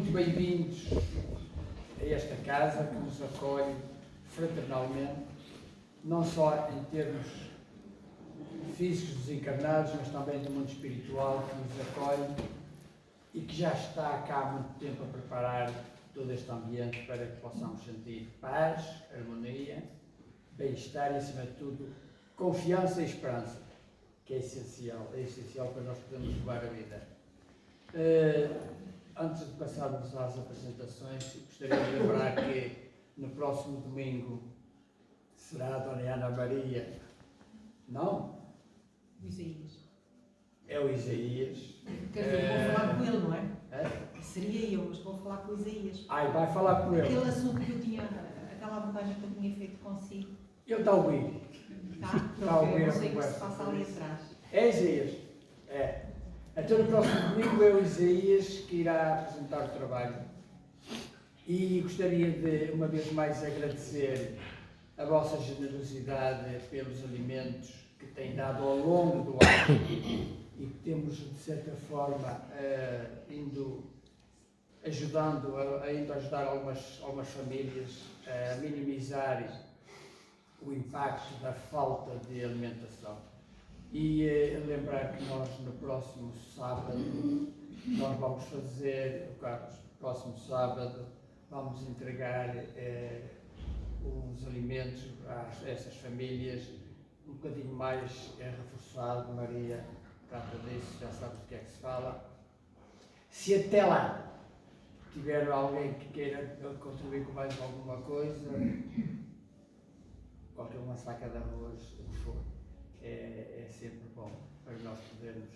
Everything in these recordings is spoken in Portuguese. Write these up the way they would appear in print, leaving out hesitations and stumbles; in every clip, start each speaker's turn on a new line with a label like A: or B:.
A: muito bem-vindos a esta casa que nos acolhe fraternalmente, não só em termos físicos desencarnados, mas também do mundo espiritual que nos acolhe e que já está cá há muito tempo a preparar todo este ambiente para que possamos sentir paz, harmonia, bem-estar e, acima de tudo, confiança e esperança, que é essencial para nós podermos levar a vida. Antes de passarmos às apresentações, gostaria de lembrar que no próximo domingo será a Dona Ana Maria, não?
B: O Isaías.
A: É o Isaías.
B: Quer dizer, vou falar com ele, não é? Seria eu, mas vou falar com o Isaías.
A: Ai, vai falar com ele.
B: Aquele assunto que eu tinha, aquela abordagem que eu tinha feito consigo.
A: Ele está a ouvir.
B: Está a ouvir. Eu não sei o que se passa ali atrás.
A: É Isaías. É. Então no próximo domingo é o Isaías que irá apresentar o trabalho. E gostaria de, uma vez mais, agradecer a vossa generosidade pelos alimentos que têm dado ao longo do ano e que temos, de certa forma, indo ajudar algumas famílias a minimizar o impacto da falta de alimentação. E lembrar que nós, no próximo sábado, nós vamos fazer, próximo sábado, vamos entregar uns alimentos a essas famílias, um bocadinho mais reforçado. Maria trata disso, já sabe do que é que se fala. Se até lá tiver alguém que queira contribuir com mais alguma coisa, qualquer uma saca de arroz, o que for, é sempre bom para nós podermos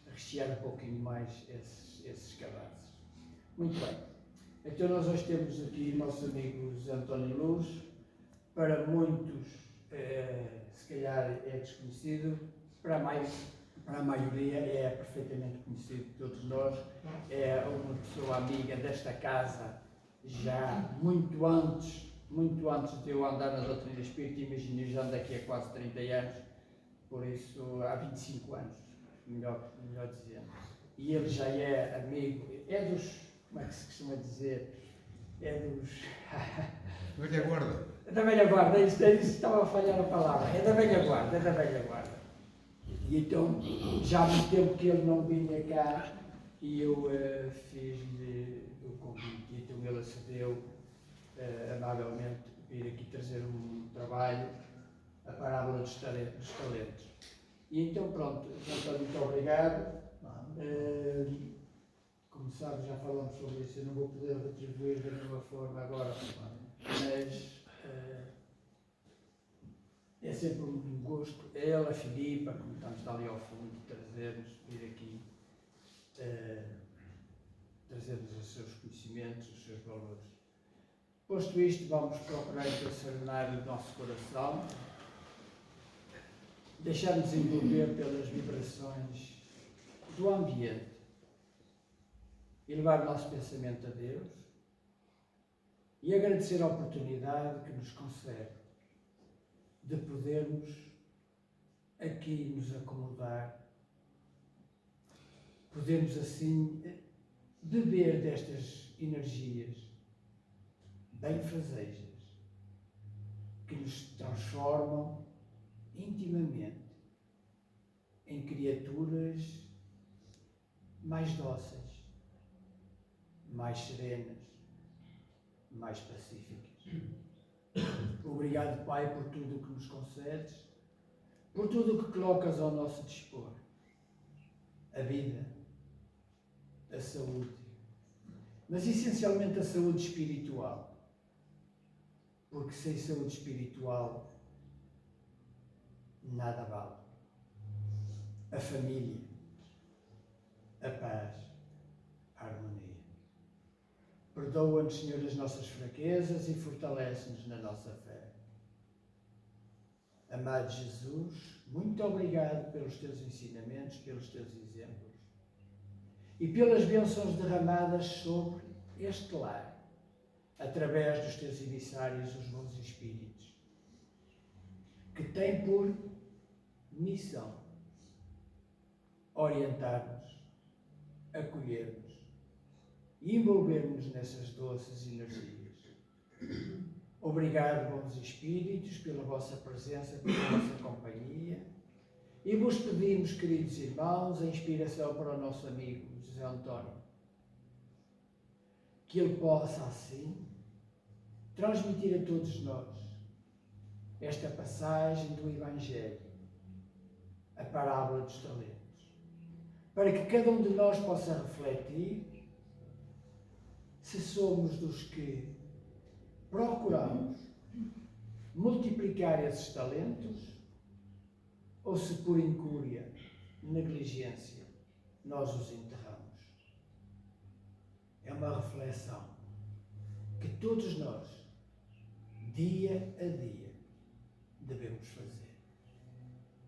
A: rechear um pouquinho mais esses cabazes. Muito bem. Então nós hoje temos aqui nossos amigos António Luz. Para muitos, se calhar é desconhecido, para a maioria é perfeitamente conhecido de todos nós. É uma pessoa amiga desta casa já muito antes de eu andar na doutrina espírita. Imagino, eu já ando aqui há quase 30 anos, por isso há 25 anos, melhor dizendo. E ele já é amigo, é dos, como é que se costuma dizer, é dos...
C: Velha guarda.
A: Da velha guarda, isso estava a falhar a palavra, é da velha guarda. E então, já há muito tempo que ele não vinha cá e eu fiz-lhe o convite, e então ele acedeu amavelmente vir aqui trazer um trabalho, a parábola dos talentos. E então pronto, António, muito obrigado. Como sabe, já falamos sobre isso, eu não vou poder retribuir da mesma forma agora, mas é sempre um gosto. Ela, a Filipa, como está ali ao fundo, trazer-nos, vir aqui, trazer-nos os seus conhecimentos, os seus valores. Posto isto, vamos procurar então serenar o nosso coração, deixar-nos envolver pelas vibrações do ambiente e levar o nosso pensamento a Deus e agradecer a oportunidade que nos concede de podermos aqui nos acomodar, podermos assim beber destas energias benfazejas que nos transformam intimamente em criaturas mais dóceis, mais serenas, mais pacíficas. Obrigado, Pai, por tudo o que nos concedes, por tudo o que colocas ao nosso dispor. A vida, a saúde, mas essencialmente a saúde espiritual. Porque sem saúde espiritual, nada vale. A família, a paz, a harmonia. Perdoa-nos, Senhor, as nossas fraquezas e fortalece-nos na nossa fé. Amado Jesus, muito obrigado pelos teus ensinamentos, pelos teus exemplos e pelas bênçãos derramadas sobre este lar, através dos teus emissários, os bons espíritos, que têm por missão orientar-nos, acolher-nos, e envolver-nos nessas doces energias. Obrigado, bons Espíritos, pela vossa presença, pela vossa companhia. E vos pedimos, queridos irmãos, a inspiração para o nosso amigo José António. Que ele possa, assim, transmitir a todos nós esta passagem do Evangelho, a parábola dos talentos, para que cada um de nós possa refletir se somos dos que procuramos multiplicar esses talentos ou se por incúria, negligência, nós os enterramos. É uma reflexão que todos nós, dia a dia, devemos fazer.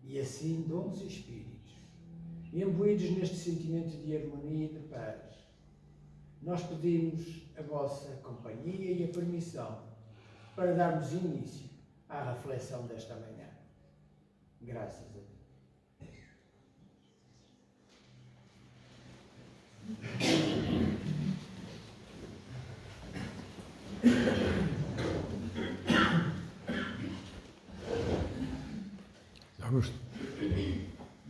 A: E assim, dons e espíritos, imbuídos neste sentimento de harmonia e de paz, nós pedimos a vossa companhia e a permissão para darmos início à reflexão desta manhã. Graças a Deus.
C: Augusto.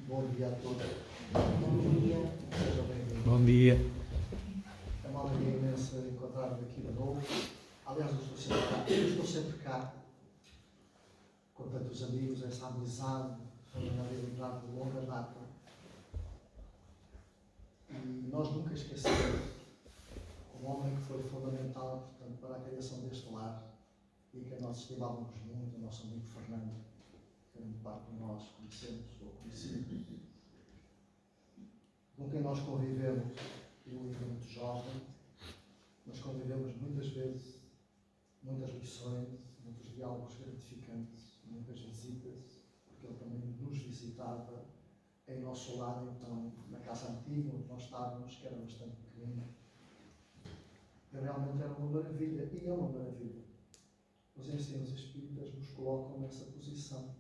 D: Bom dia a todos.
B: Bom dia.
D: Sejam bem-vindos.
C: Bom dia.
D: É uma alegria imensa encontrar-vos aqui de novo. Aliás, eu estou sempre cá com tantos amigos, essa amizade, familiaridade de longa data. E nós nunca esquecemos o homem que foi fundamental, portanto, para a criação deste lar e que nós estimávamos muito, o nosso amigo Fernando, que grande parte de nós conhecemos ou conhecemos, com quem nós convivemos, eu ainda muito jovem, mas convivemos muitas vezes, muitas lições, muitos diálogos gratificantes, muitas visitas, porque ele também nos visitava em nosso lar, então, na casa antiga, onde nós estávamos, que era bastante pequenina. E realmente era uma maravilha, e é uma maravilha. Os ensinos espíritas nos colocam nessa posição.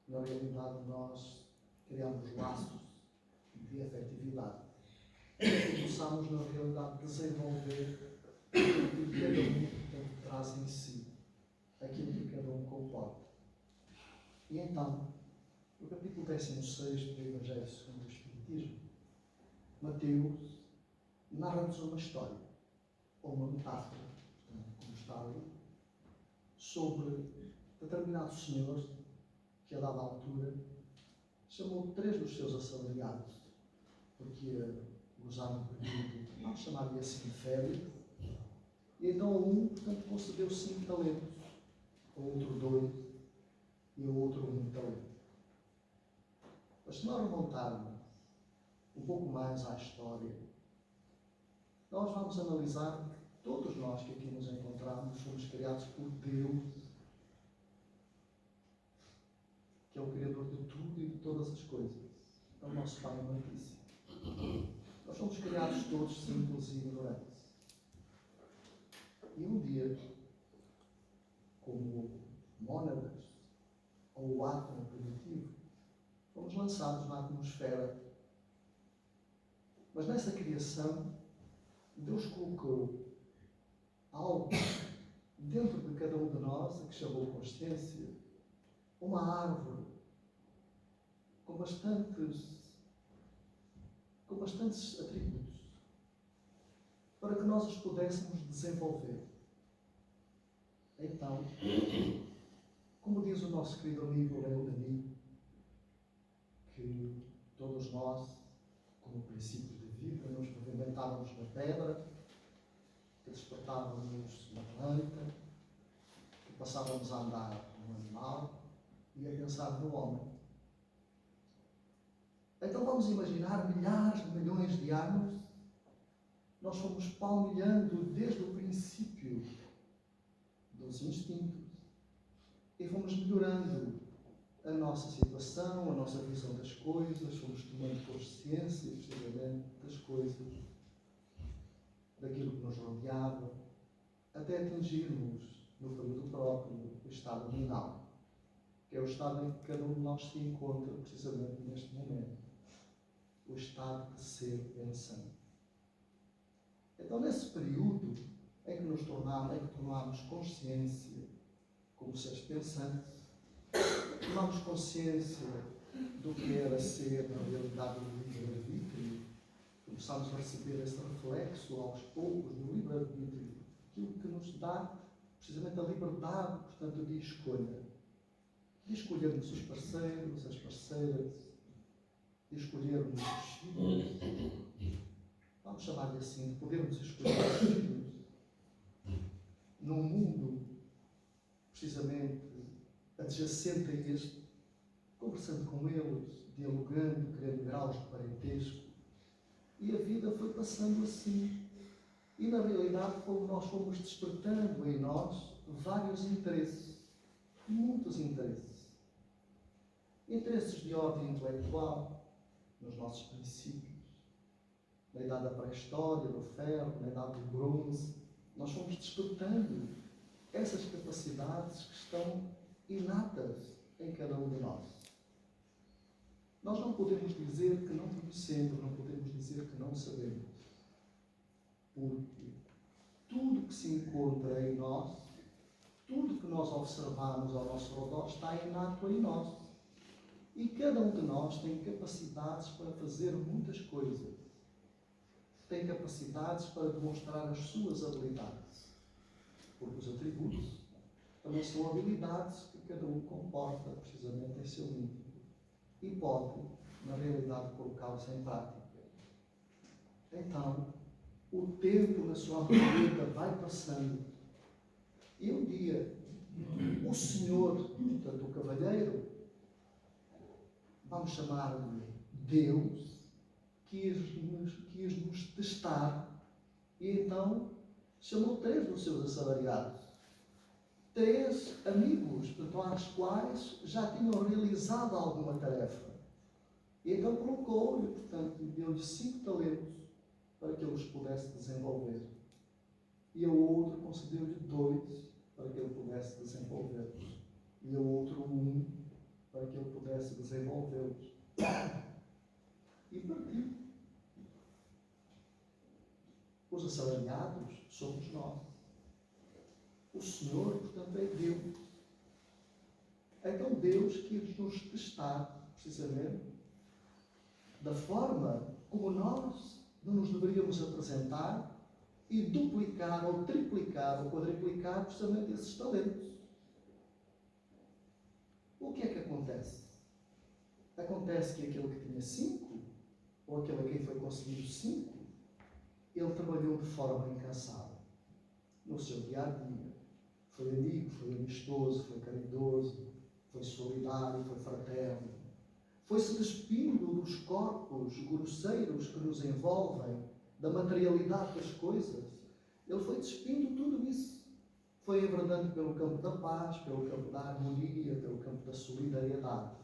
D: Na realidade, nós criamos laços de afetividade. E possamos, na realidade, desenvolver aquilo que cada um traz em si, aquilo que cada um comporta. E então, no capítulo 16 do Evangelho segundo o Espiritismo, Mateus narra-nos uma história, ou uma metáfora, como está ali, sobre determinado senhor que, a dada altura, chamou 3 dos seus assalariados, porque ia gozar um período, vamos chamar-lhe assim, de férias, e então a um, portanto, concedeu 5 talentos, a outro 2 e a outro 1 talento. Mas se nós remontarmos um pouco mais à história, nós vamos analisar que todos nós que aqui nos encontramos fomos criados por Deus, que é o Criador de tudo e de todas as coisas. É o nosso Pai amantíssimo. Nós somos criados todos simples e ignorantes. E um dia, como mônadas, ou o átomo primitivo, fomos lançados na atmosfera. Mas nessa criação, Deus colocou algo dentro de cada um de nós, a que chamou consciência, uma árvore com bastantes atributos, para que nós os pudéssemos desenvolver. Então, como diz o nosso querido amigo Léo Denis, que todos nós, como princípios de vida, nos movimentávamos na pedra, que despertávamos na planta, que passávamos a andar no animal e a pensar no homem. Então vamos imaginar milhares de milhões de anos, nós fomos palmilhando desde o princípio dos instintos e fomos melhorando a nossa situação, a nossa visão das coisas, fomos tomando consciência, precisamente, das coisas, daquilo que nos rodeava, até atingirmos, no período próprio, o estado nominal, que é o estado em que cada um de nós se encontra, precisamente neste momento. O estado de ser pensante. Então, nesse período em que tomámos consciência como seres pensantes, tomámos consciência do que era ser, na realidade, o livre-arbítrio, começámos a receber esse reflexo aos poucos do livre-arbítrio, aquilo que nos dá precisamente a liberdade, portanto, de escolha. De escolhermos os parceiros, as parceiras, de escolhermos os filhos, vamos chamar-lhe assim, de podermos escolher os filhos num mundo, precisamente, adjacente a este, conversando com eles, dialogando, criando graus de parentesco. E a vida foi passando assim. E, na realidade, nós fomos despertando em nós vários interesses, muitos interesses. Interesses de ordem intelectual, nos nossos princípios, na idade da pré-história, do ferro, na idade do bronze. Nós fomos despertando essas capacidades que estão inatas em cada um de nós. Nós não podemos dizer que não conhecemos, não podemos dizer que não sabemos. Porque tudo que se encontra em nós, tudo que nós observamos ao nosso redor está inato em nós. E cada um de nós tem capacidades para fazer muitas coisas. Tem capacidades para demonstrar as suas habilidades. Porque os atributos também são habilidades que cada um comporta precisamente em seu íntimo. E pode, na realidade, colocá-los em prática. Então, o tempo na sua vida vai passando. E um dia, o Senhor, portanto, o cavalheiro, vamos chamar-lhe Deus, quis nos testar. E então, chamou 3 dos seus assalariados. 3 amigos, portanto, às quais já tinham realizado alguma tarefa. E então colocou-lhe, portanto, deu-lhe 5 talentos para que ele os pudesse desenvolver. E ao outro concedeu-lhe 2 para que ele pudesse desenvolvê-los. E ao outro 1 para que ele pudesse desenvolvê-los. E partiu. Os assalariados somos nós. O Senhor, portanto, é Deus. Então Deus quis nos testar, precisamente, da forma como nós não nos deveríamos apresentar e duplicar, ou triplicar, ou quadriplicar, precisamente esses talentos. O que é que acontece? Acontece que aquele que tinha 5, ou aquele a quem foi concedido 5, ele trabalhou de forma incansável no seu dia-a-dia. Foi amigo, foi amistoso, foi caridoso, foi solidário, foi fraterno. Foi-se despindo dos corpos grosseiros que nos envolvem, da materialidade das coisas. Ele foi despindo tudo isso. Foi enverdando pelo campo da paz, pelo campo da harmonia, pelo campo da solidariedade.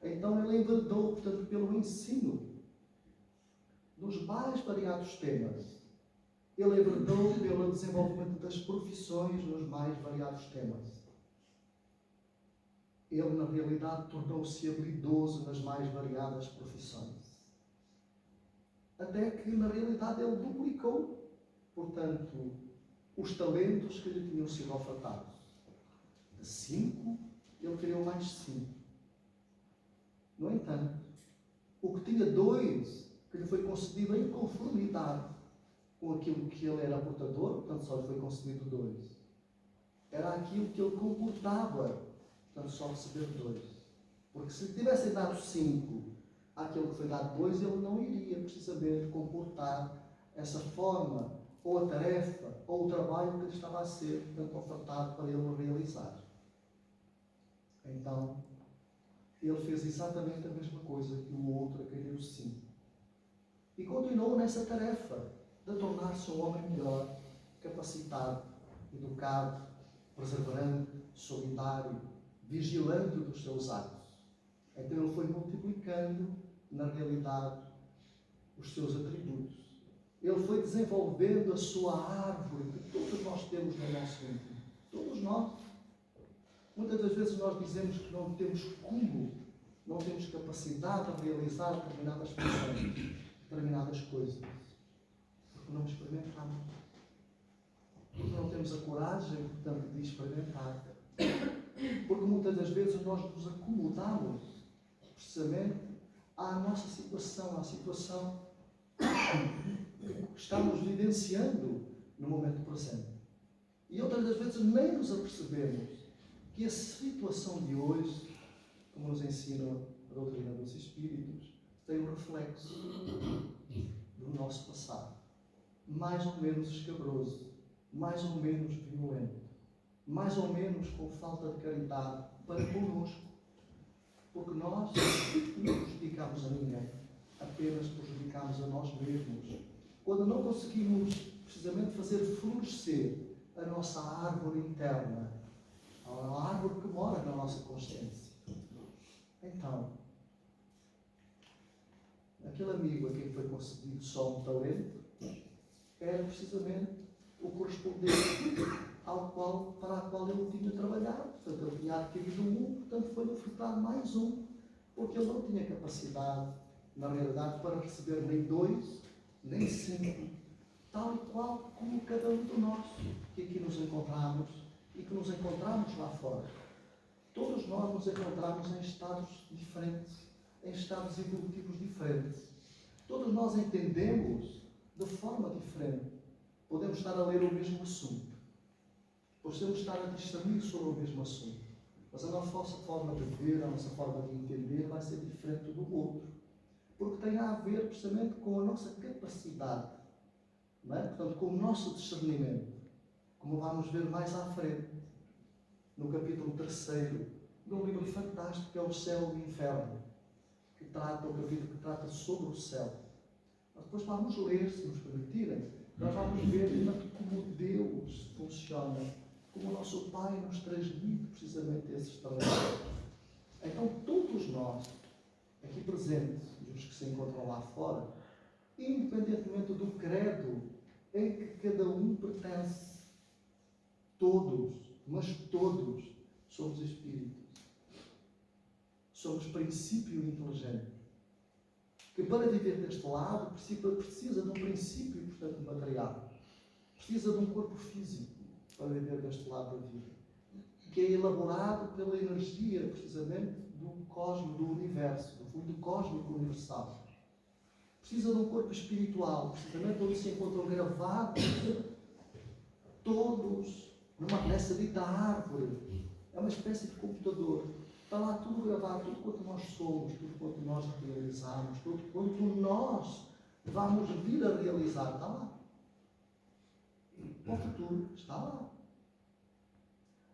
D: Então ele enverdou, portanto, pelo ensino dos mais variados temas. Ele enverdou pelo desenvolvimento das profissões nos mais variados temas. Ele, na realidade, tornou-se habilidoso nas mais variadas profissões. Até que, na realidade, ele duplicou, portanto, os talentos que lhe tinham sido ofertados. De 5, ele criou mais 5. No entanto, o que tinha 2, que lhe foi concedido em conformidade com aquilo que ele era portador, portanto, só lhe foi concedido 2. Era aquilo que ele comportava, portanto, só receber 2. Porque se lhe tivessem dado 5 àquele que foi dado 2, ele não iria precisamente comportar essa forma, ou a tarefa, ou o trabalho que lhe estava a ser, portanto, ofertado para ele realizar. Então, ele fez exatamente a mesma coisa que o outro a quem deu 5. E continuou nessa tarefa de tornar-se um homem melhor, capacitado, educado, perseverante, solidário, vigilante dos seus atos. Então ele foi multiplicando, na realidade, os seus atributos. Ele foi desenvolvendo a sua árvore que todos nós temos no nosso íntimo. Todos nós. Muitas das vezes nós dizemos que não temos como, não temos capacidade de realizar determinadas funções, determinadas coisas. Porque não experimentamos. Porque não temos a coragem, portanto, de experimentar. Porque muitas das vezes nós nos acomodamos precisamente à nossa situação, à situação que estamos vivenciando no momento presente. E outras das vezes nem nos apercebemos que a situação de hoje, como nos ensina a doutrina dos Espíritos, tem um reflexo do nosso passado, mais ou menos escabroso, mais ou menos violento, mais ou menos com falta de caridade para connosco, porque nós não prejudicamos a ninguém, apenas prejudicamos a nós mesmos, quando não conseguimos precisamente fazer florescer a nossa árvore interna, a árvore que mora na nossa consciência. Então, aquele amigo a quem foi concedido só um talento era precisamente o correspondente para a qual ele tinha trabalhado. Portanto, ele tinha adquirido um, portanto foi ofertado mais um, porque ele não tinha capacidade, na realidade, para receber nem 2, nem 5, tal e qual como cada um de nós que aqui nos encontramos e que nos encontramos lá fora. Todos nós nos encontramos em estados diferentes, em estados evolutivos diferentes. Todos nós entendemos de forma diferente. Podemos estar a ler o mesmo assunto, podemos estar a discernir sobre o mesmo assunto, mas a nossa forma de ver, a nossa forma de entender vai ser diferente do outro, porque tem a ver precisamente com a nossa capacidade, não é? Portanto, com o nosso discernimento, como vamos ver mais à frente, no capítulo 3 de um livro fantástico que é O Céu e o Inferno, que trata, o capítulo que trata sobre o céu. Mas depois vamos ler, se nos permitirem, nós vamos ver como Deus funciona, como o nosso Pai nos transmite precisamente esses talentos. Então, todos nós, aqui presentes, e os que se encontram lá fora, independentemente do credo em que cada um pertence, todos, mas todos, somos espíritos. Somos princípio inteligente, que para viver deste lado precisa de um princípio, portanto, material. Precisa de um corpo físico para viver deste lado da vida, que é elaborado pela energia, precisamente, do cosmos, do universo, do fundo cósmico universal. Precisa de um corpo espiritual, precisamente onde se encontram gravados todos numa peça dita árvore. É uma espécie de computador. Está lá tudo gravado, tudo quanto nós somos, tudo quanto nós realizamos, tudo quanto nós vamos vir a realizar, está lá. O futuro está lá.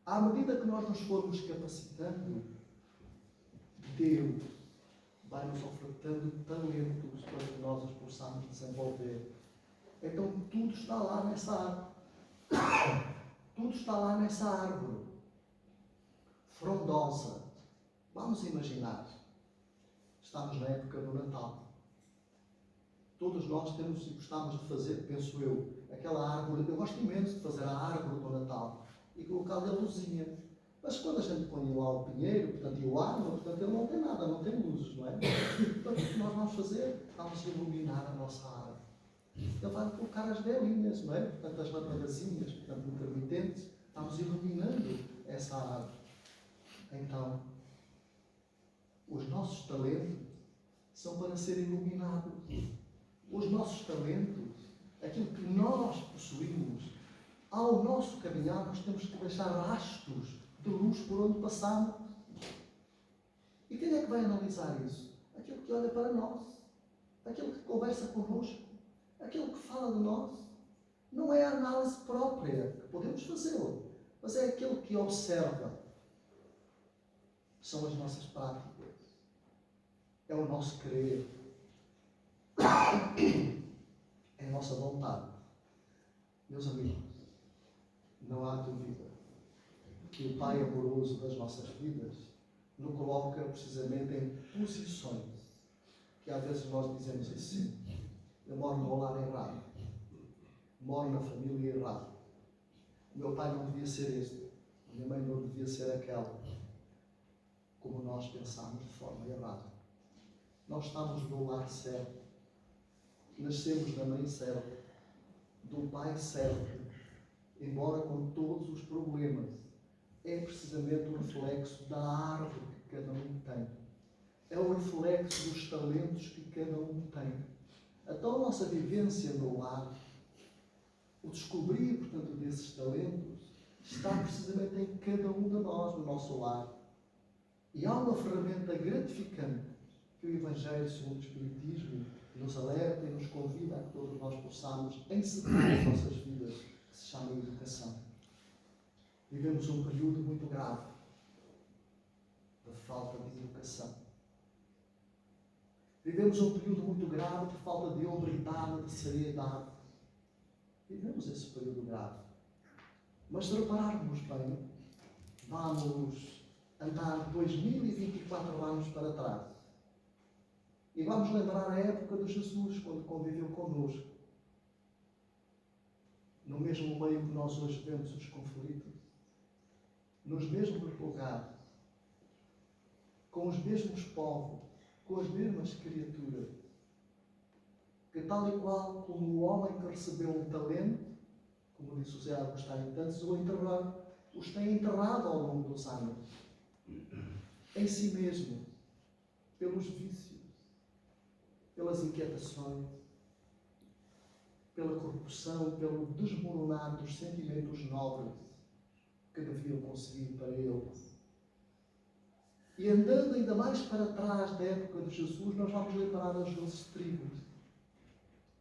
D: À medida que nós nos formos capacitando, Deus vai nos ofertando talentos para que nós os possamos desenvolver. Então tudo está lá nessa árvore. Tudo está lá nessa árvore. Frondosa. Vamos imaginar. Estamos na época do Natal. Todos nós temos e gostamos de fazer, penso eu, aquela árvore. Eu gosto imenso de fazer a árvore do Natal e colocar-lhe a luzinha. Mas quando a gente põe lá o pinheiro, portanto, e o arma, portanto, ele não tem nada, não tem luzes, não é? Então, o que nós vamos fazer? Vamos iluminar a nossa árvore. Ele vai colocar as velinhas, não é? Portanto, as lampadazinhas, portanto, intermitentes, vamos iluminando essa árvore. Então, os nossos talentos são para serem iluminados. Os nossos talentos, aquilo que nós possuímos, ao nosso caminhar, nós temos que deixar rastros de luz por onde passamos. E quem é que vai analisar isso? Aquele que olha para nós, aquele que conversa connosco, aquele que fala de nós. Não é a análise própria, que podemos fazê-lo, mas é aquele que observa. São as nossas práticas, é o nosso querer, é a nossa vontade. Meus amigos, não há dúvida que o Pai amoroso das nossas vidas nos coloca precisamente em posições que às vezes nós dizemos assim: eu moro no lar errado, moro na família errada, o meu pai não devia ser este, a minha mãe não devia ser aquela. Como nós pensamos de forma errada. Nós estamos no lar certo, nascemos da mãe certa, do pai certo, embora com todos os problemas, é precisamente o reflexo da árvore que cada um tem. É o reflexo dos talentos que cada um tem. Então a nossa vivência no lar, o descobrir, portanto, desses talentos, está precisamente em cada um de nós, no nosso lar. E há uma ferramenta gratificante que o Evangelho, segundo o Espiritismo, nos alerta e nos convida a que todos nós possamos encetar as nossas vidas, que se chama educação. Vivemos um período muito grave de falta de educação. Vivemos um período muito grave de falta de hombridade, de seriedade. Vivemos esse período grave. Mas se repararmos bem, vamos andar 2024 anos para trás. E vamos lembrar a época de Jesus, quando conviveu connosco. No mesmo meio que nós hoje vemos os conflitos, nos mesmos lugares, com os mesmos povos, com as mesmas criaturas, que tal e qual como o homem que recebeu um talento, como disse o Zé Agostinho, tantos os tem enterrado ao longo dos anos, em si mesmo, pelos vícios, pelas inquietações, pela corrupção, pelo desmoronar dos sentimentos nobres que deviam conseguir para eles. E andando ainda mais para trás da época de Jesus, nós vamos lembrar as 12 tribos,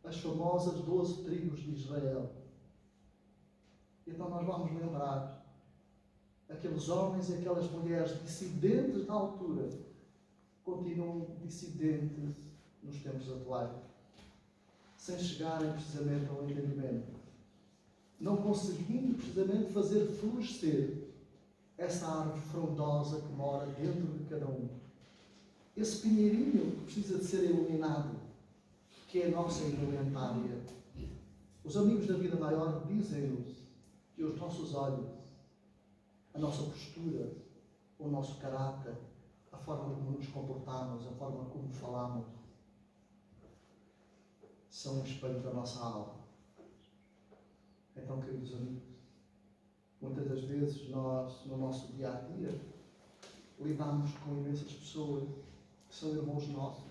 D: as famosas 12 tribos de Israel. Então nós vamos lembrar aqueles homens e aquelas mulheres dissidentes da altura, continuam dissidentes nos tempos atuais, sem chegarem precisamente ao entendimento, não conseguindo precisamente fazer florescer essa árvore frondosa que mora dentro de cada um. Esse pinheirinho que precisa de ser iluminado, que é a nossa indumentária. Os amigos da vida maior dizem-nos que os nossos olhos, a nossa postura, o nosso caráter, a forma como nos comportamos, a forma como falamos, são um espelho da nossa alma. Então, queridos amigos, muitas das vezes nós, no nosso dia a dia, lidamos com imensas pessoas que são irmãos nossos,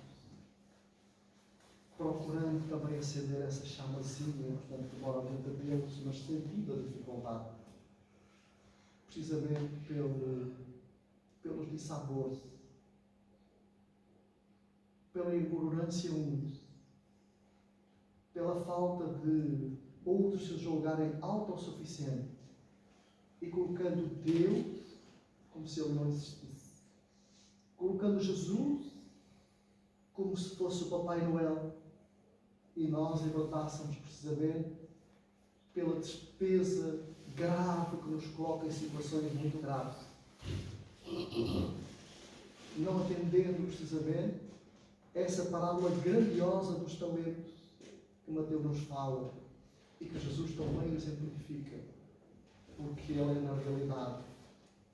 D: procurando também acender essa chamazinha, portanto, que mora dentro deles, mas sentindo a dificuldade, precisamente pelos dissabores, pela ignorância uns, pela falta de outros se julgarem autossuficientes e colocando Deus como se Ele não existisse, colocando Jesus como se fosse o Papai Noel, e nós levantássemos precisamente pela despesa grave que nos coloca em situações muito graves, não atendendo precisamente essa parábola grandiosa dos talentos que Mateus nos fala e que Jesus também exemplifica, porque Ele é na realidade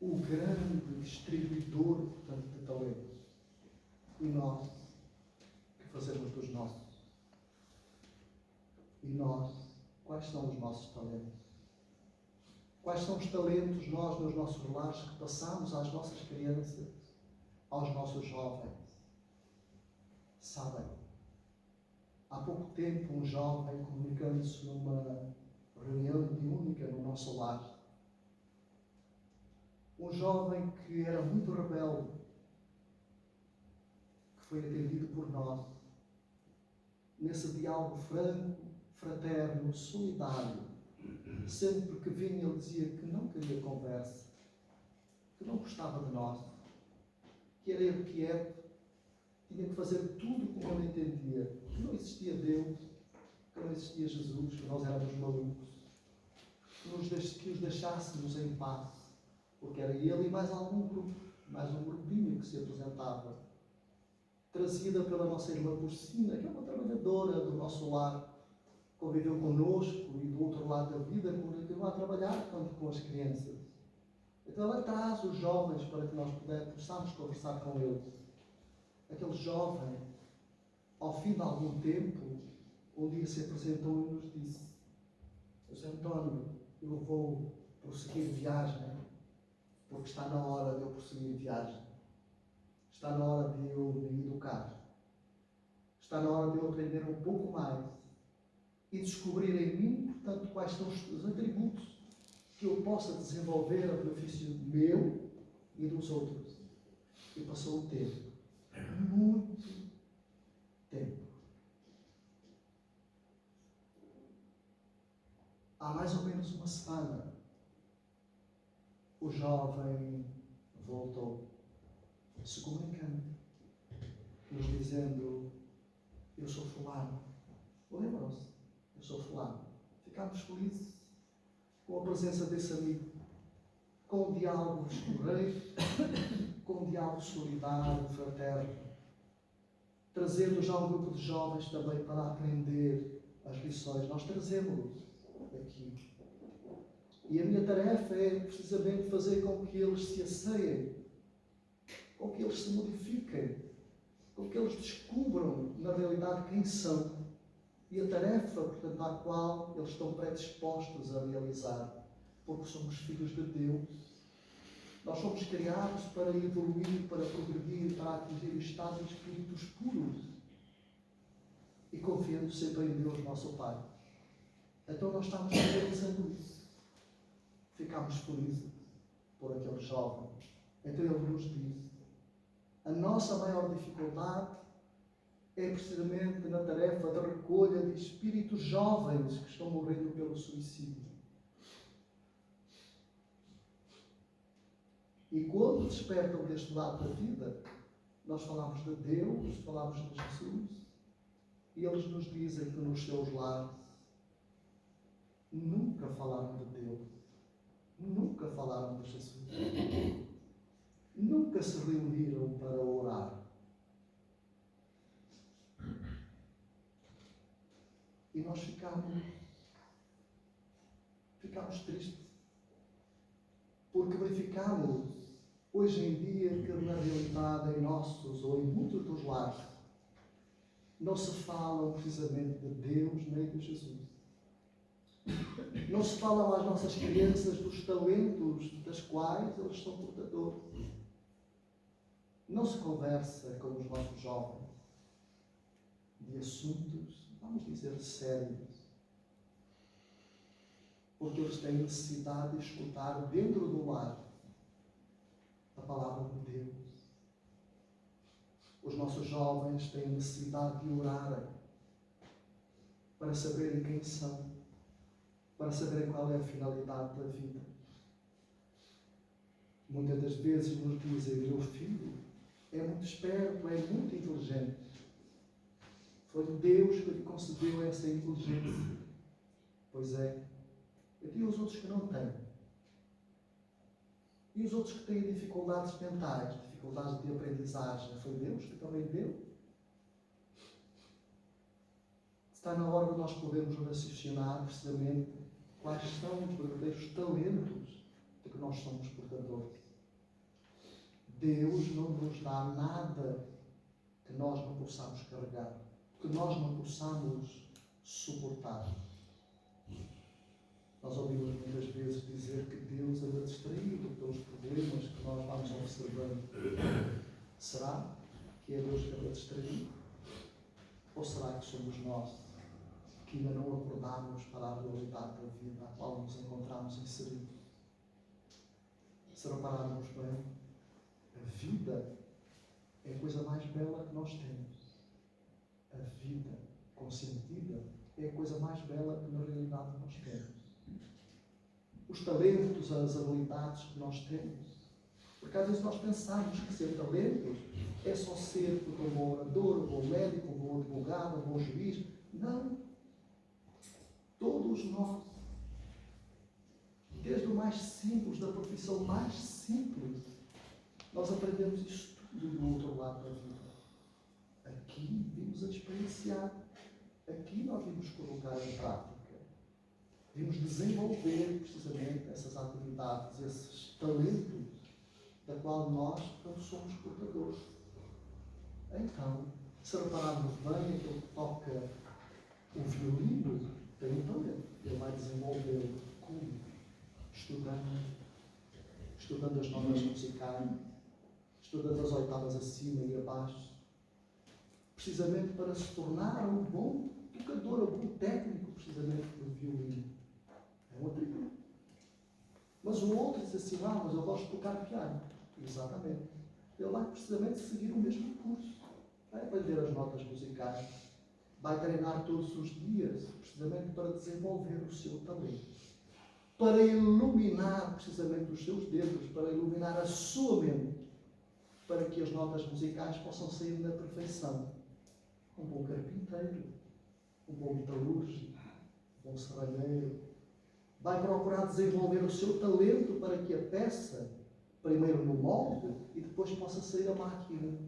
D: o grande distribuidor, portanto, de talentos, e nós que fazemos dos nossos. E nós, quais são os nossos talentos? Quais são os talentos nós nos nossos lares que passamos às nossas crianças, aos nossos jovens? Sabem, há pouco tempo um jovem comunicando-se numa reunião mediúnica no nosso lar, um jovem que era muito rebelde, que foi atendido por nós, nesse diálogo franco, fraterno, solidário. Sempre que vinha ele dizia que não queria conversa, que não gostava de nós, que era ele quieto, tinha que fazer tudo como ele entendia, que não existia Deus, que não existia Jesus, que nós éramos malucos, que os deixássemos em paz, porque era ele e mais algum grupo, mais um grupinho que se apresentava, trazida pela nossa irmã Porcina, que é uma trabalhadora do nosso lar, conviveu connosco e do outro lado da vida continuou a trabalhar tanto com as crianças. Então ela traz os jovens para que nós possamos conversar com eles. Aquele jovem, ao fim de algum tempo, um dia se apresentou e nos disse: José António, eu vou prosseguir viagem, porque está na hora de eu prosseguir viagem. Está na hora de eu me educar. Está na hora de eu aprender um pouco mais e descobrir em mim, portanto, quais são os atributos que eu possa desenvolver a benefício meu e dos outros. E passou o tempo. Muito tempo. Há mais ou menos uma semana, o jovem voltou, se comunicando, nos dizendo: eu sou fulano. Lembram-se? Eu sou fulano. Ficámos felizes com a presença desse amigo, com o diálogo correto, com o diálogo solidário, fraterno, trazendo já um grupo de jovens também para aprender as lições. Nós trazemos-los aqui. E a minha tarefa é precisamente fazer com que eles se asseiem, com que eles se modifiquem, com que eles descubram na realidade quem são e a tarefa, portanto, à qual eles estão predispostos a realizar, porque somos filhos de Deus. Nós somos criados para evoluir, para progredir, para atingir o estado de espíritos puros e confiando sempre em Deus, nosso Pai. Então nós estamos realizando isso. Ficámos felizes por aquele jovem. Então ele nos disse: a nossa maior dificuldade é precisamente na tarefa da recolha de espíritos jovens que estão morrendo pelo suicídio. E quando despertam deste lado da vida, nós falamos de Deus, falamos de Jesus, e eles nos dizem que nos seus lares nunca falaram de Deus, nunca falaram de Jesus, nunca se reuniram para orar. E nós ficámos tristes, porque verificamos hoje em dia que na realidade em nossos ou em muitos dos lares não se falam precisamente de Deus nem de Jesus. Não se falam às nossas crianças dos talentos das quais eles são portadores. Não se conversa com os nossos jovens de assuntos, vamos dizer, sérios. Porque eles têm necessidade de escutar dentro do lar a palavra de Deus. Os nossos jovens têm necessidade de orarem para saberem quem são, para saberem qual é a finalidade da vida. Muitas das vezes nos dizem: meu filho é muito esperto, é muito inteligente. Foi Deus que lhe concedeu essa inteligência. Pois é. E os outros que não têm? E os outros que têm dificuldades mentais, dificuldades de aprendizagem? Foi Deus que também deu? Está na hora de nós podermos raciocinar precisamente quais são os verdadeiros talentos de que nós somos portadores. Deus não nos dá nada que nós não possamos carregar, que nós não possamos suportar. Nós ouvimos muitas vezes dizer que Deus anda distraído pelos problemas que nós vamos observando. Será que é Deus que anda distraído? Ou será que somos nós que ainda não acordamos para a realidade da vida à qual nos encontramos inseridos? Se repararmos bem, a vida é a coisa mais bela que nós temos. A vida consentida é a coisa mais bela que na realidade nós temos. Os talentos, as habilidades que nós temos. Porque às vezes nós pensamos que ser talentos é só ser um bom orador, um bom médico, um bom advogado, um bom juiz. Não. Todos nós, desde o mais simples, da profissão mais simples, nós aprendemos isto tudo do outro lado da vida. Aqui vimos a experienciar, aqui nós vimos colocar em prática. Vimos desenvolver precisamente essas atividades, esses talentos, da qual nós não somos portadores. Então, se repararmos bem, aquele que toca o violino, tem um talento. Ele vai desenvolvê-lo como? Estudando as notas musicais, estudando as oitavas acima e abaixo, precisamente para se tornar um bom tocador, um bom técnico, precisamente do violino. É um atributo. Mas o outro diz assim, mas eu gosto de tocar piano. Exatamente. Ele vai precisamente seguir o mesmo curso. Vai aprender as notas musicais. Vai treinar todos os dias, precisamente para desenvolver o seu talento. Para iluminar precisamente os seus dedos, para iluminar a sua mente, para que as notas musicais possam sair na perfeição. Um bom carpinteiro, um bom metalúrgico, um bom serralheiro, vai procurar desenvolver o seu talento para que a peça, primeiro no molde, e depois possa sair a máquina,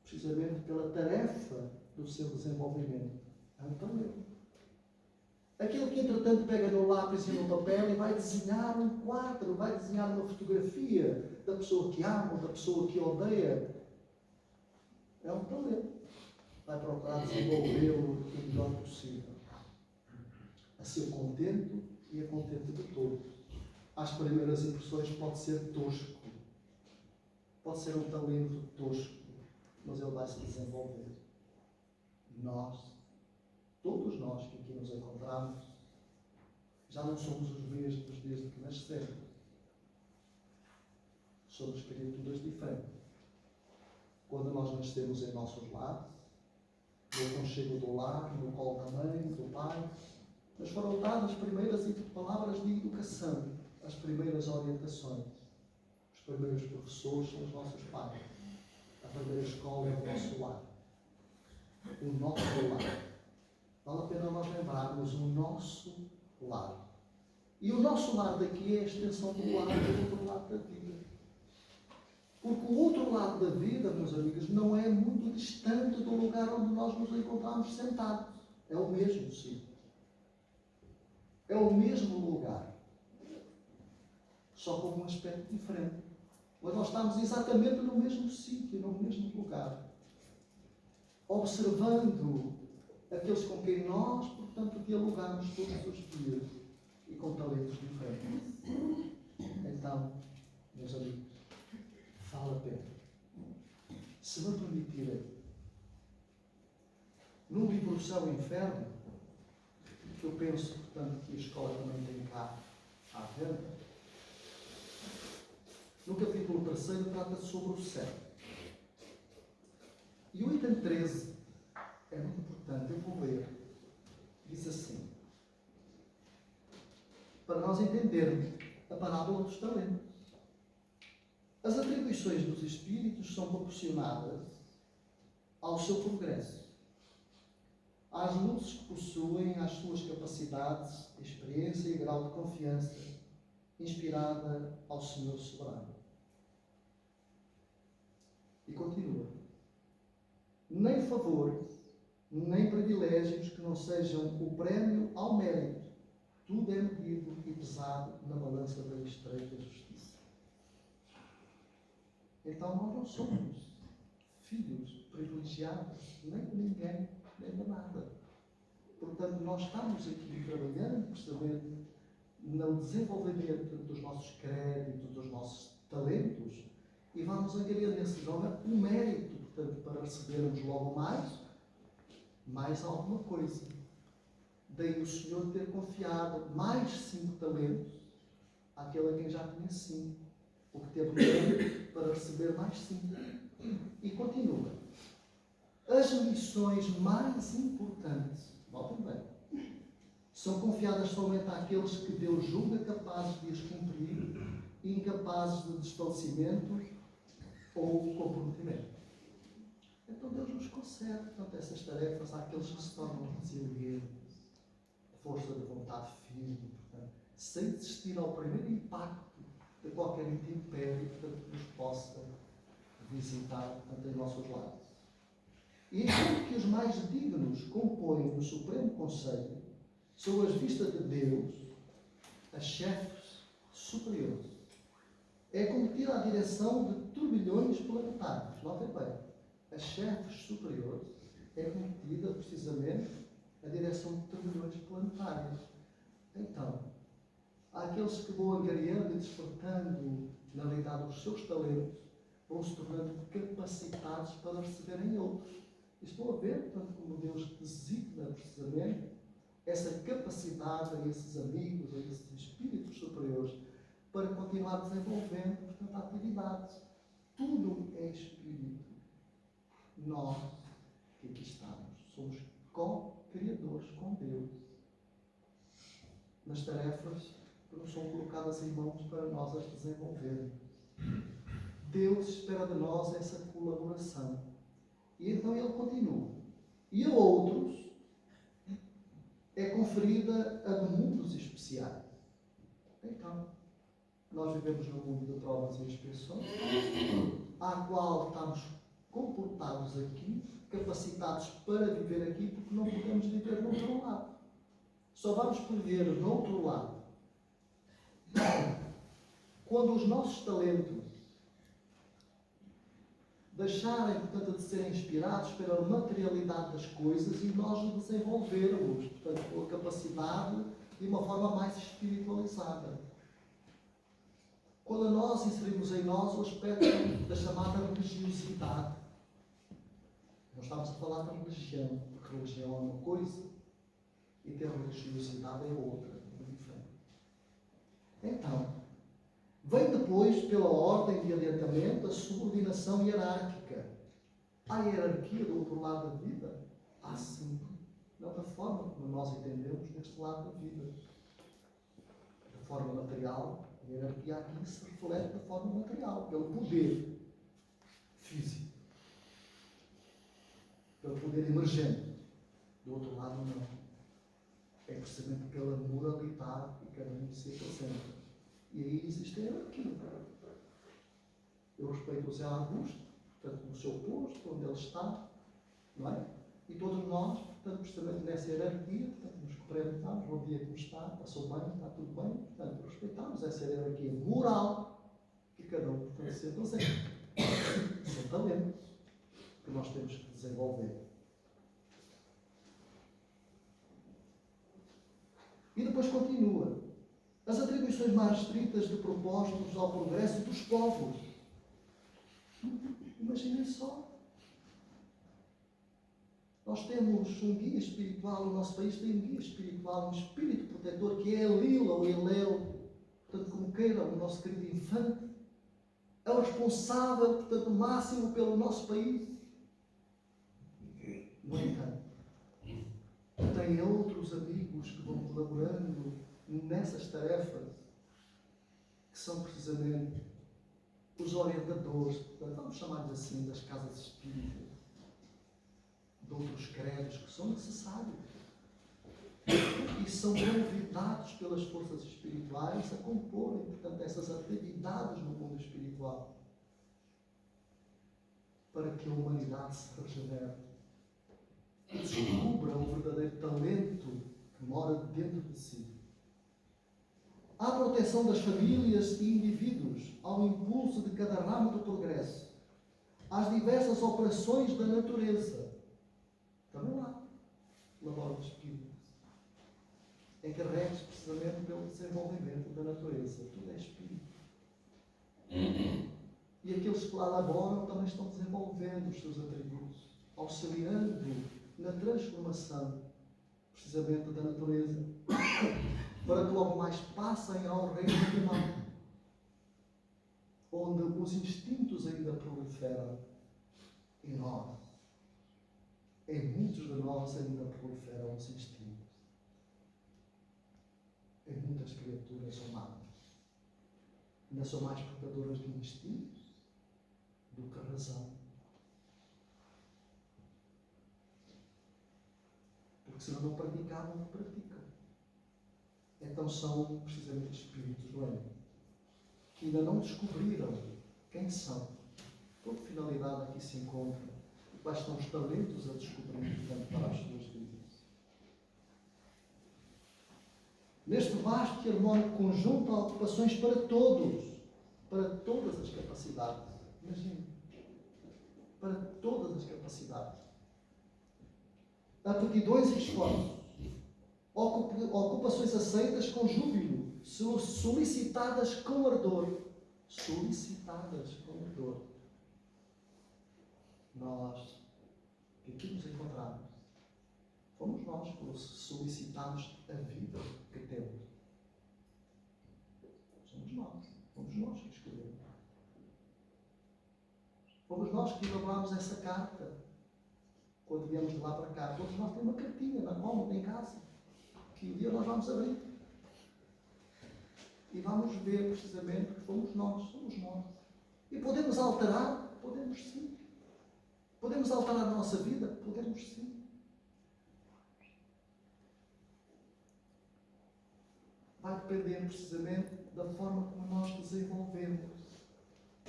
D: precisamente pela tarefa do seu desenvolvimento. É um talento. Aquele que, entretanto, pega no lápis e no papel e vai desenhar um quadro, vai desenhar uma fotografia da pessoa que ama ou da pessoa que odeia. É um talento. Vai procurar desenvolvê-lo o melhor possível. A seu contento e a contento de todos. Às primeiras impressões pode ser tosco. Pode ser um talento tosco, mas ele vai se desenvolver. Nós, todos nós que aqui nos encontramos, já não somos os mesmos desde que nascemos. Somos criaturas diferentes. Quando nós nascemos em nossos lares, no aconchego do lar, no colo da mãe, do pai, nos foram dadas as primeiras palavras de educação, as primeiras orientações. Os primeiros professores são os nossos pais. A primeira escola é o nosso lar. O nosso lar. Vale a pena nós lembrarmos o nosso lar. E o nosso lar daqui é a extensão do lar do outro lado da vida. Porque o outro lado da vida, meus amigos, não é muito distante do lugar onde nós nos encontramos sentados. É o mesmo sítio. É o mesmo lugar. Só com um aspecto diferente. Mas nós estamos exatamente no mesmo sítio, no mesmo lugar. Observando aqueles com quem nós, portanto, dialogamos todos os dias e com talentos diferentes. Então, meus amigos, vale a pena. Se me permitirem, no livro O Céu e o Inferno, que eu penso, portanto, que a escola também tem cá à venda, no capítulo 3 trata-se sobre o céu. E o item 13 é muito importante, eu vou ler. Diz assim, para nós entendermos a parábola dos talentos. As atribuições dos espíritos são proporcionadas ao seu progresso, às luzes que possuem, às suas capacidades, experiência e grau de confiança, inspirada ao Senhor Soberano. E continua. Nem favor, nem privilégios que não sejam o prémio ao mérito. Tudo é medido e pesado na balança da estreita justiça. Então nós não somos filhos privilegiados, nem de ninguém, nem de nada. Portanto, nós estamos aqui trabalhando, precisamente, no desenvolvimento dos nossos créditos, dos nossos talentos, e vamos angariar nesse nome o mérito, portanto, para recebermos logo mais alguma coisa. Daí o Senhor ter confiado mais 5 talentos àquele a quem já tinha 5, porque teve mérito para receber mais 5. E continua. As missões mais importantes, voltem bem, são confiadas somente àqueles que Deus julga capazes de as cumprir, incapazes de desfalecimento ou comprometimento. Então Deus nos concede, portanto, essas tarefas àqueles que se tornam resilientes, força de vontade firme, portanto, sem desistir ao primeiro impacto de qualquer intempérie que nos possa visitar, portanto, em nossos lares. E aquilo que os mais dignos compõem no Supremo Conselho, sob as vistas de Deus, a chefes superiores, é cometida a direção de turbilhões planetários. Notem bem, a chefes superiores é cometida precisamente a direção de turbilhões planetários. Então, há aqueles que vão angariando e despertando, na realidade, os seus talentos, vão se tornando capacitados para receberem outros. E estou a ver, portanto, como Deus designa precisamente essa capacidade a esses amigos, a esses espíritos superiores, para continuar desenvolvendo, portanto, atividades. Tudo é espírito. Nós, que aqui estamos, somos co-criadores com Deus. Nas tarefas que nos são colocadas em mãos para nós as desenvolvermos. Deus espera de nós essa colaboração. E então ele continua. E a outros é conferida a de mundos especiais. Então, nós vivemos no mundo de provas e expiações, à qual estamos comportados aqui, capacitados para viver aqui, porque não podemos viver no outro lado. Só vamos poder no outro lado quando os nossos talentos deixarem, portanto, de serem inspirados pela materialidade das coisas e nós o desenvolvermos, portanto, com a capacidade de uma forma mais espiritualizada. Quando nós inserimos em nós o aspecto da chamada religiosidade. Nós estamos a falar de religião, porque religião é uma coisa e ter religiosidade é outra, é diferente. Então, vem depois, pela ordem de adiantamento, a subordinação hierárquica. Há hierarquia do outro lado da vida? Há sim. Não da forma como nós entendemos deste lado da vida. Da forma material, a hierarquia aqui se reflete da forma material, pelo poder físico. Pelo poder emergente. Do outro lado, não. É precisamente pela moralidade que cada um se apresenta. E aí existe a hierarquia. Eu respeito o Zé Augusto, portanto, no seu posto, onde ele está, não é? E todos nós, portanto, precisamente nessa hierarquia, portanto, nos cumprimentamos, bom dia, como está, passou bem, está tudo bem, portanto, respeitamos essa hierarquia moral que cada um, portanto, se apresenta. São talentos que nós temos que desenvolver. E depois continua. As atribuições mais estritas de propósitos ao progresso dos povos. Imaginem só. Nós temos um guia espiritual, o nosso país tem um guia espiritual, um espírito protetor, que é a Lila ou Eleu, portanto, como queira, o nosso querido infante. É o responsável, portanto, máximo pelo nosso país. No entanto, tem outros amigos que vão colaborando nessas tarefas, que são precisamente os orientadores, portanto, vamos chamar-lhes assim, das casas espíritas, de outros credos que são necessários e são convidados pelas forças espirituais a comporem, portanto, essas atividades no mundo espiritual, para que a humanidade se regenere e descubra o verdadeiro talento que mora dentro de si. À proteção das famílias e indivíduos, ao impulso de cada ramo do progresso, às diversas operações da natureza. Também lá, labora do espírito. Encarregue-se precisamente pelo desenvolvimento da natureza. Tudo é espírito. E aqueles que lá laboram também estão desenvolvendo os seus atributos, auxiliando na transformação, precisamente, da natureza, para que logo mais passem ao reino animal, onde os instintos ainda proliferam em nós. Em muitos de nós ainda proliferam os instintos. Em muitas criaturas humanas. Ainda são mais portadoras de instintos do que a razão. Porque se não praticavam, não praticam. Então são precisamente espíritos do ego, que ainda não descobriram quem são, por que finalidade aqui se encontram, e quais são os talentos a descobrir, portanto, para as suas vidas. Neste vasto e harmónico conjunto há ocupações para todos, para todas as capacidades. Imaginem, para todas as capacidades. Aptidões e esforços. Ocupações aceitas com júbilo, solicitadas com ardor. Solicitadas com ardor. Nós, que aqui nos encontramos, fomos nós que solicitamos a vida que temos. Somos nós que escolhemos. Fomos nós que elaborámos essa carta quando viemos de lá para cá. Todos nós temos uma cartinha na mão, em casa, que um dia nós vamos abrir. E vamos ver precisamente que somos nós. E podemos alterar? Podemos sim. Podemos alterar a nossa vida? Podemos sim. Vai depender precisamente da forma como nós desenvolvemos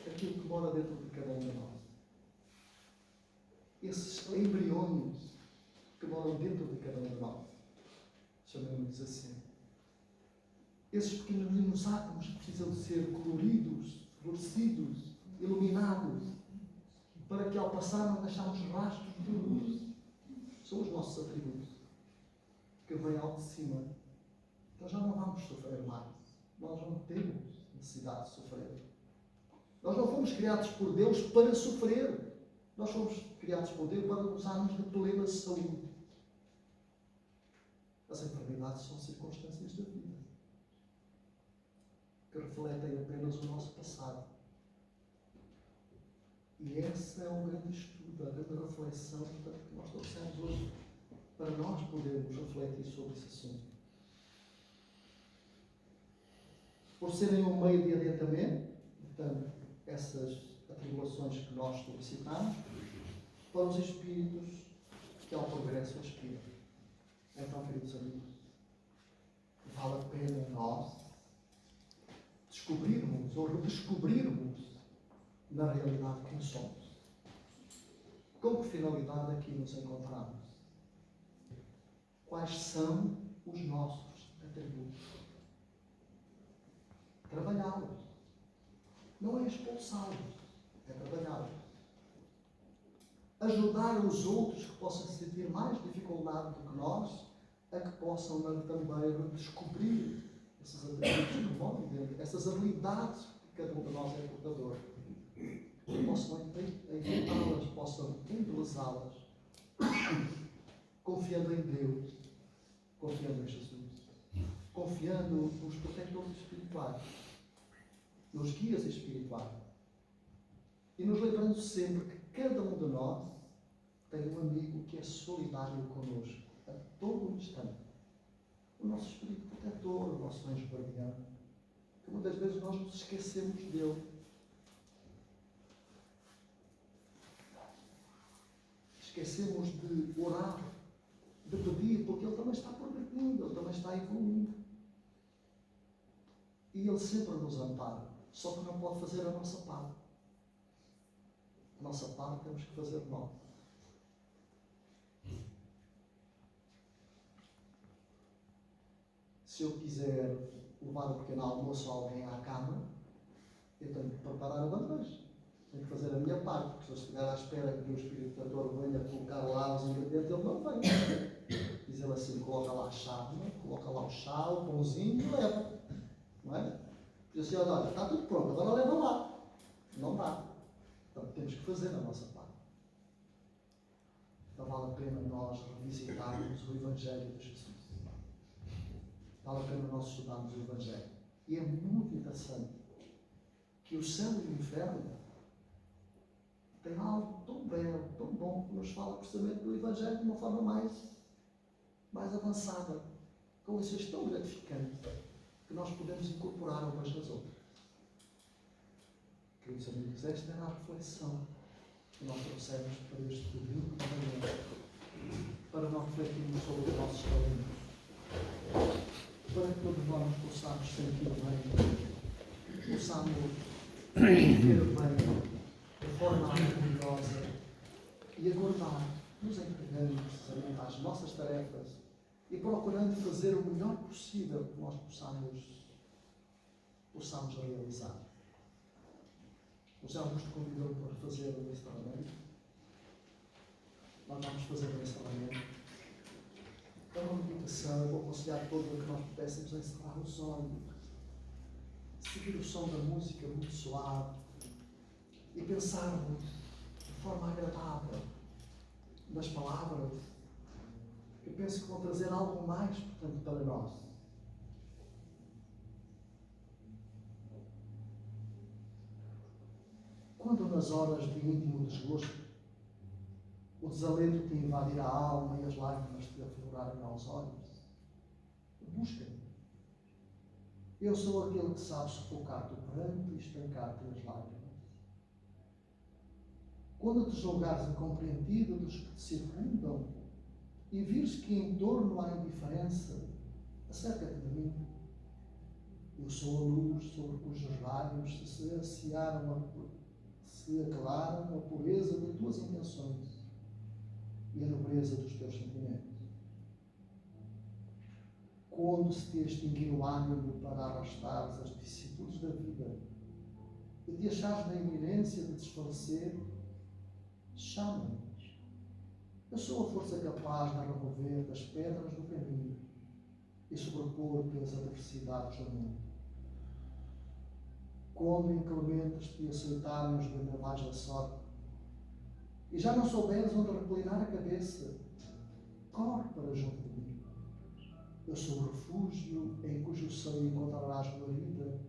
D: aquilo que mora dentro de cada um de nós. Esses embriões que moram dentro de cada um de nós, chamemos assim. Esses pequeninos átomos que precisam de ser coloridos, florescidos, iluminados, para que ao passar não deixarmos rastros de luz. São os nossos atributos que vêm ao de cima. Nós já não vamos sofrer mais. Nós não temos necessidade de sofrer. Nós não fomos criados por Deus para sofrer. Nós fomos criados por Deus para gozarmos de plena saúde. As enfermidades são circunstâncias da vida que refletem apenas o nosso passado. E esse é o grande estudo, a grande reflexão que nós trouxemos hoje, para nós podermos refletir sobre esse assunto. Por serem um meio de adiantamento, portanto, essas atribulações que nós solicitamos, para os espíritos que ao progresso aspiram. Então, queridos amigos, vale a pena nós descobrirmos ou redescobrirmos na realidade quem somos. Com que finalidade aqui nos encontramos? Quais são os nossos atributos? Trabalhá-los. Não é expulsá-los, é trabalhá-los. Ajudar os outros que possam sentir mais dificuldade do que nós, a que possam também redescobrir esses atributos que moram dentro, essas habilidades que cada um de nós é portador. Que possam enfrentá-las, possam embelezá-las, confiando em Deus, confiando em Jesus, confiando nos protetores espirituais, nos guias espirituais, e nos lembrando sempre que cada um de nós tem um amigo que é solidário connosco a todo instante. O nosso espírito protetor, o nosso anjo guardião, que muitas vezes nós nos esquecemos dele. Esquecemos de orar, de pedir, porque ele também está progredindo, ele também está evoluindo. E ele sempre nos ampara, só que não pode fazer a nossa parte. A nossa parte temos que fazer nós. Se eu quiser levar um pequeno almoço a alguém à cama, eu tenho que preparar a bandeja. Tenho que fazer a minha parte, porque se eu estiver à espera que o Espírito Santo venha colocar lá os ingredientes, ele não vem. Diz ele assim, coloca lá a chávena, coloca lá o chá, o pãozinho e leva. Não é? Diz assim, olha, está tudo pronto, agora leva lá. Não dá. Portanto, temos que fazer a nossa parte. Então vale a pena nós revisitarmos o Evangelho de Jesus. Vale a pena nós estudarmos o Evangelho. E é muito interessante que o céu e o inferno tem algo tão belo, tão bom, que nos fala precisamente do Evangelho de uma forma mais avançada, com lições tão gratificantes, que nós podemos incorporar umas nas outras. Queridos amigos, esta era a reflexão que nós trouxemos para este domingo de manhã, para nós refletirmos sobre os nossos talentos, para que todos nós possamos sentir bem, possamos viver bem, de forma harmoniosa, e aguardar, nos entregando precisamente às nossas tarefas e procurando fazer o melhor possível que nós possamos realizar. O Senhor nos convidou para fazer o encerramento. Nós vamos fazer o encerramento. É uma meditação, eu vou conseguir aconselhar todo a que nós pudéssemos encerrar os olhos, seguir o som da música muito suave e pensarmos de forma agradável nas palavras que eu penso que vão trazer algo mais, portanto, para nós. Quando nas horas de íntimo desgosto o desalento te invadir a alma e as lágrimas te aflorarem aos olhos, busca-me. Eu sou aquele que sabe sufocar-te o pranto e estancar-te as lágrimas. Quando te julgares incompreendido dos que te circundam e vires que em torno há indiferença, acerca-te de mim. Eu sou a luz sobre cujos lábios se aclaram a pureza das tuas intenções e a nobreza dos teus sentimentos. Quando se te extinguir o ânimo para arrastares as vicissitudes da vida e te achares na iminência de desfalecer, chama-me. Eu sou a força capaz de remover das pedras do caminho e sobrepor pelas adversidades do mundo. Quando inclementes te aceitarem os vendavais da sorte e já não souberes onde reclinar a cabeça, corre para junto de mim. Eu sou o refúgio em cujo seio encontrarás guarida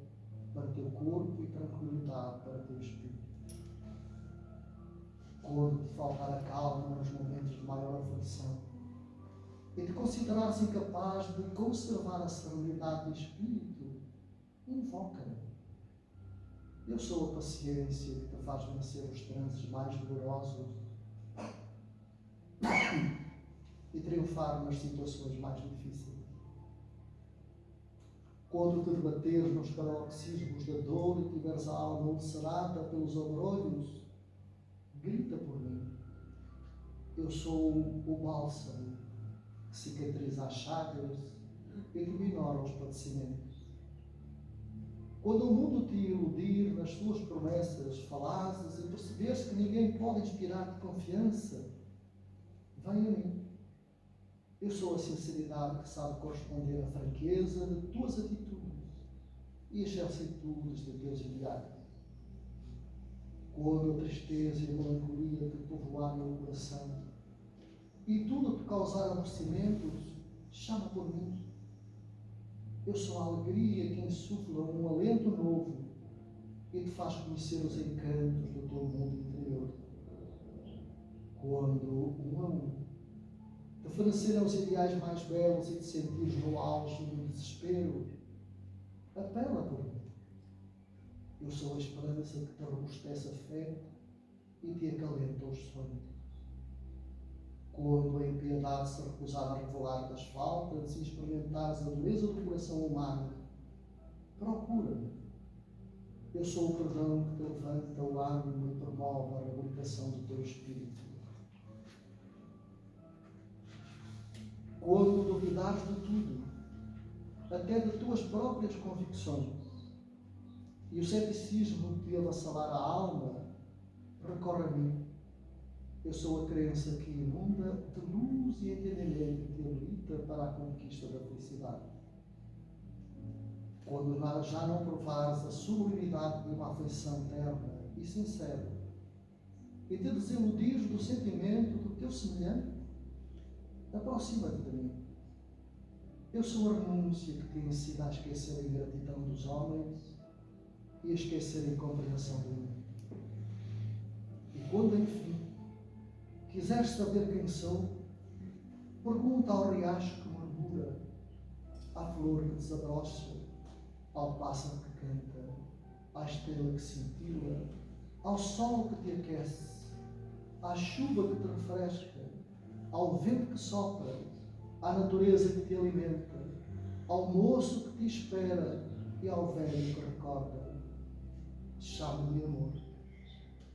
D: para teu corpo e tranquilidade para teu espírito. Quando te faltar a calma nos momentos de maior aflição e te considerares incapaz de conservar a serenidade de espírito, invoca-me. Eu sou a paciência que te faz vencer os transes mais dolorosos e triunfar nas situações mais difíceis. Quando te debateres nos paroxismos da dor e tiveres a alma ulcerada pelos abrolhos, grita por mim. Eu sou o bálsamo que cicatriza as chagas e que minora os padecimentos. Quando o mundo te iludir nas suas promessas falazes e perceberes que ninguém pode inspirar-te confiança, vem a mim. Eu sou a sinceridade que sabe corresponder à franqueza de tuas atitudes e as solicitudes de teus ideais. Quando a tristeza e a melancolia te povoarem o coração e tudo te causar aborrecimentos, chama por mim. Eu sou a alegria que insufla um alento novo e te faz conhecer os encantos do teu mundo interior. Quando, um a um, te oferecerem os ideais mais belos e te sentires no auge do desespero, apela por mim. Eu sou a esperança que te robustece a fé e te acalenta os sonhos. Quando a impiedade se recusar a revelar das faltas e experimentares a dureza do coração humano, procura-me. Eu sou o perdão que te levanta o ânimo e promove a reabilitação do teu espírito. Quando duvidares de tudo, até de tuas próprias convicções, e o ceticismo te avassalar a alma, recorre a mim. Eu sou a crença que inunda de luz e entendimento que te habilita para a conquista da felicidade. Quando já não provares a sublimidade de uma afeição terna e sincera, e te desiludires do sentimento do teu semelhante, aproxima-te de mim. Eu sou a renúncia que te ensina a esquecer a ingratidão dos homens e a esquecer a incompreensão do mundo. E quando, enfim, quiseres saber quem sou, pergunta ao riacho que murmura, à flor que desabrocha, ao pássaro que canta, à estrela que cintila, ao sol que te aquece, à chuva que te refresca, ao vento que sopra, à natureza que te alimenta, ao moço que te espera e ao velho que recorda. Chama-me amor,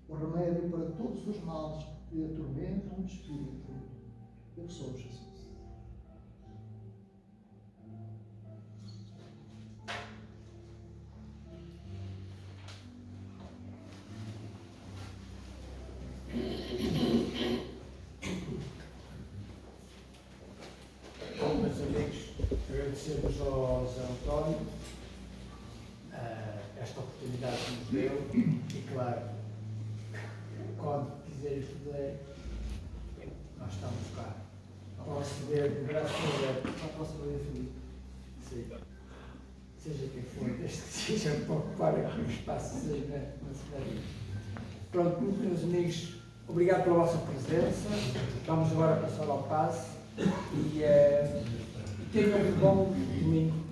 D: o remédio para todos os males que te atormentam o espírito. Eu sou Jesus.
A: Bom, meus amigos, agradecermos ao José António esta oportunidade que nos deu e, claro, quando quiser e puder, nós estamos cá. Para receber de braços abertos.
D: Para a próxima vez, Filipe.
A: Sim. Seja quem for, desde que seja para ocupar aqui o espaço seja na cidade. Pronto, meus amigos, obrigado pela vossa presença. Vamos agora passar ao passe e tenham um bom domingo.